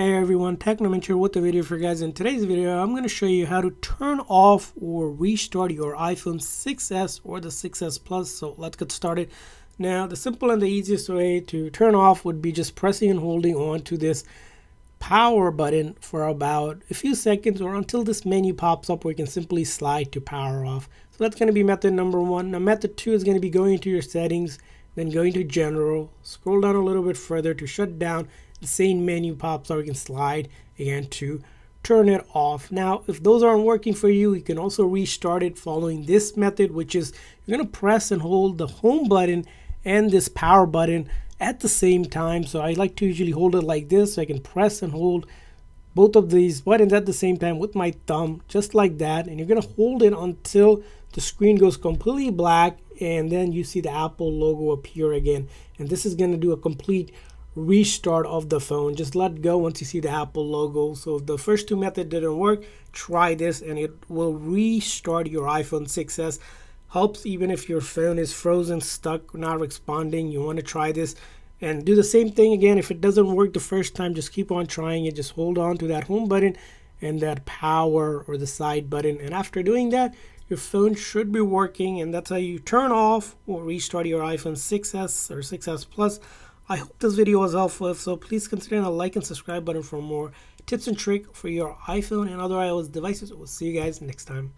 Hey everyone, Technoment here with the video for you guys. In today's video, I'm going to show you how to turn off or restart your iPhone 6s or the 6s Plus. So let's get started. Now, the simple and the easiest way to turn off would be just pressing and holding on to this power button for about a few seconds or until this menu pops up where you can simply slide to power off. So that's going to be method number one. Now, method two is going to be going to your settings, then going to general, scroll down a little bit further to shut down. The same menu pops up, you can slide again to turn it off. Now, if those aren't working for you, you can also restart it following this method, which is you're going to press and hold the home button and this power button at the same time. So I like to usually hold it like this, so I can press and hold both of these buttons at the same time with my thumb, just like that. And you're going to hold it until the screen goes completely black, and then you see the Apple logo appear again. And this is going to do a complete restart of the phone. Just let go once you see the Apple logo. So if the first two methods didn't work, try this and it will restart your iPhone 6s. Helps even if your phone is frozen, stuck, not responding. You want to try this and do the same thing again. If it doesn't work the first time, just keep on trying it. Just hold on to that home button and that power or the side button, and after doing that, your phone should be working. And that's how you turn off or restart your iPhone 6s or 6s Plus. I hope this video was helpful, so please consider the like and subscribe button for more tips and tricks for your iPhone and other iOS devices. We'll see you guys next time.